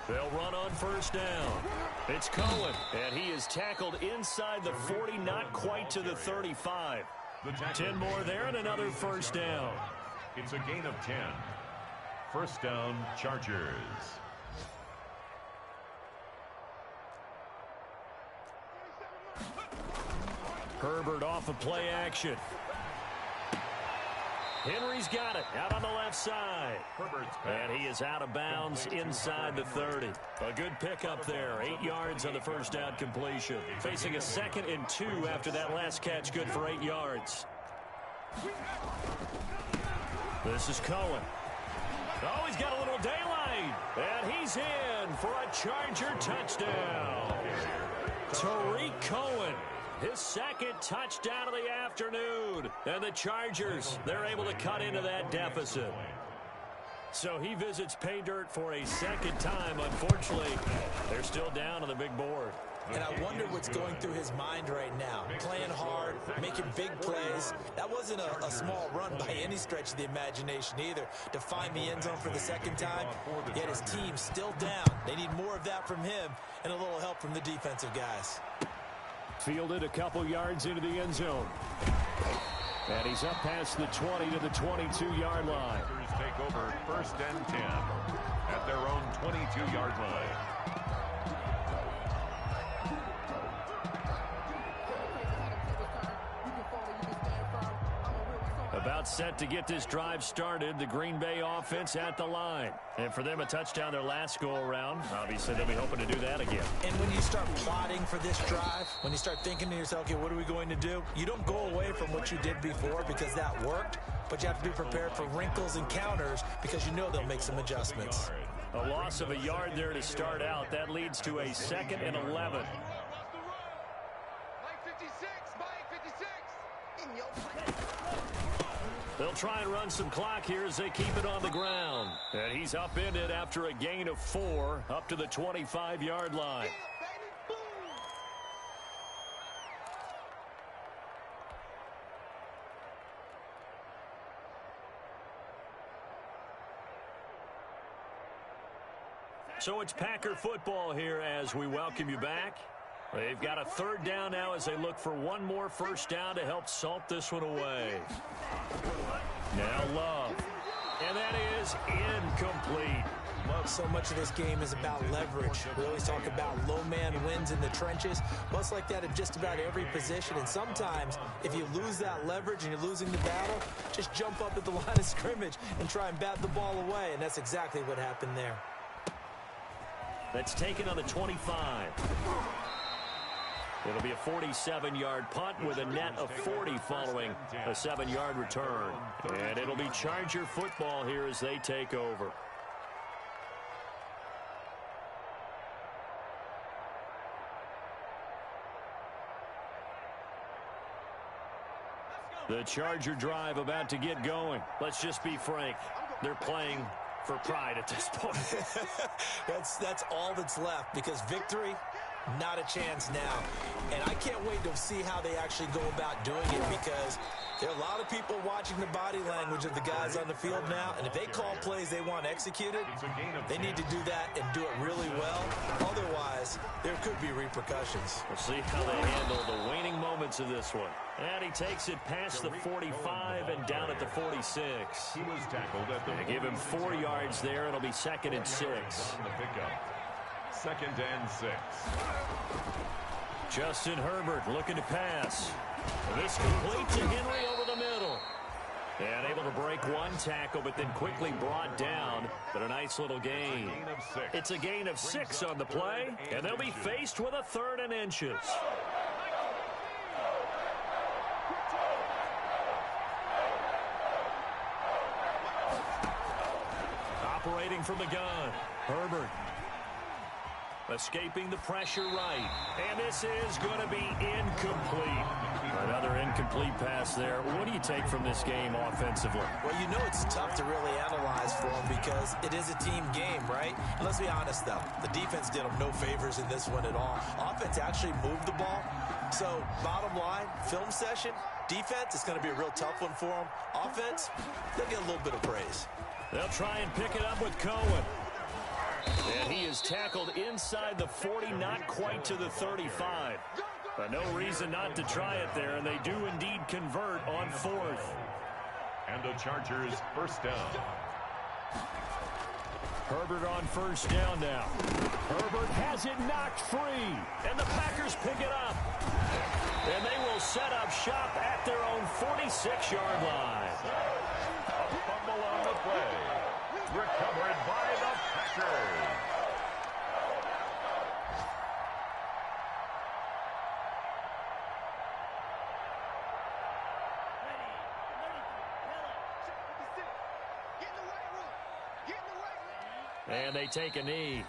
Speaker 5: They'll run on 1st down. It's Cohen, and he is tackled inside the 40, not quite to the 35. 10 more there and another 1st down.
Speaker 8: It's a gain of 10. First down, Chargers.
Speaker 5: Herbert off of play action. Henry's got it out on the left side. And he is out of bounds inside the 30. A good pickup there. 8 yards on the first down completion. Facing a 2nd and 2 after that last catch, good for 8 yards. This is Cohen. Oh, he's got a little daylight. And he's in for a Charger touchdown. Tariq Cohen. His 2nd touchdown of the afternoon. And the Chargers, they're able to cut into that deficit. So he visits pay dirt for a 2nd time. Unfortunately, they're still down on the big board.
Speaker 6: And I wonder what's going through his mind right now. Playing hard, making big plays. That wasn't a small run by any stretch of the imagination either. To find the end zone for the 2nd time, yet his team still down. They need more of that from him and a little help from the defensive guys.
Speaker 5: Fielded a couple yards into the end zone. And he's up past the 20 to the 22-yard line.
Speaker 8: Take over 1st and 10 at their own 22-yard line.
Speaker 5: About set to get this drive started. The Green Bay offense at the line. And for them, a touchdown their last go-around. Obviously, they'll be hoping to do that again.
Speaker 6: And when you start plotting for this drive, when you start thinking to yourself, okay, what are we going to do? You don't go away from what you did before because that worked, but you have to be prepared for wrinkles and counters because you know they'll make some adjustments.
Speaker 5: A loss of a yard there to start out. That leads to a 2nd and 11. They'll try and run some clock here as they keep it on the ground. And he's upended after a gain of 4 up to the 25-yard line. So it's Packer football here as we welcome you back. They've got a 3rd down now as they look for one more first down to help salt this one away. Now Love. And that is incomplete.
Speaker 6: Well, so much of this game is about leverage. We always talk about low man wins in the trenches. Well, it's like that in just about every position. And sometimes, if you lose that leverage and you're losing the battle, just jump up at the line of scrimmage and try and bat the ball away. And that's exactly what happened there.
Speaker 5: That's taken on the 25. It'll be a 47-yard punt with a net of 40 following a 7-yard return. And it'll be Charger football here as they take over. The Charger drive about to get going. Let's just be frank. They're playing for pride at this point.
Speaker 6: That's all that's left because victory, not a chance now. And I can't wait to see how they actually go about doing it because there are a lot of people watching the body language of the guys on the field now. And if they call plays they want executed, they need to do that and do it really well. Otherwise, there could be repercussions.
Speaker 5: We'll see how they handle the waning moments of this one. And he takes it past the 45 and down at the 46.
Speaker 8: He was tackled at the
Speaker 5: They give him 4 yards there. It'll be 2nd and 6.
Speaker 8: 2nd and 6.
Speaker 5: Justin Herbert looking to pass. This complete to Henry over the middle. And able to break one tackle, but then quickly brought down. But a nice little gain. It's a gain of 6 on the play, and they'll be faced with a 3rd and inches. Operating from the gun, Herbert. Escaping the pressure right. And this is going to be incomplete. Another incomplete pass there. What do you take from this game offensively?
Speaker 6: Well, you know it's tough to really analyze for them because it is a team game, right? And let's be honest, though. The defense did them no favors in this one at all. Offense actually moved the ball. So, bottom line, film session, defense, it's going to be a real tough one for them. Offense, they'll get a little bit of praise.
Speaker 5: They'll try and pick it up with Cohen. And he is tackled inside the 40, not quite to the 35. But no reason not to try it there, and they do indeed convert on 4th.
Speaker 8: And the Chargers first down.
Speaker 5: Herbert on first down now. Herbert has it knocked free, and the Packers pick it up. And they will set up shop at their own 46-yard line.
Speaker 8: A fumble on the play. Recovered by the Packers.
Speaker 5: And they take a knee.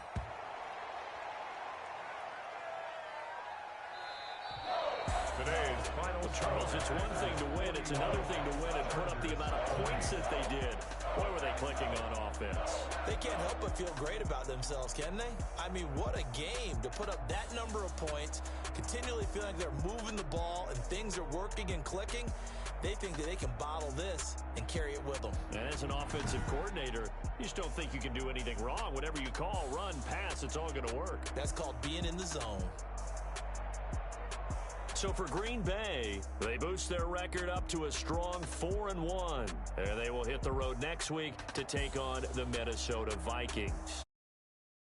Speaker 8: Today's final
Speaker 5: Charles, it's one thing to win. It's another thing to win and put up the amount of points that they did. Boy, were they clicking on offense.
Speaker 6: They can't help but feel great about themselves, can they? I mean, what a game to put up that number of points, continually feeling like they're moving the ball and things are working and clicking. They think that they can bottle this and carry it with them.
Speaker 5: And as an offensive coordinator, you just don't think you can do anything wrong. Whatever you call, run, pass, it's all going to work.
Speaker 6: That's called being in the zone.
Speaker 5: So for Green Bay, they boost their record up to a strong 4-1. And they will hit the road next week to take on the Minnesota Vikings.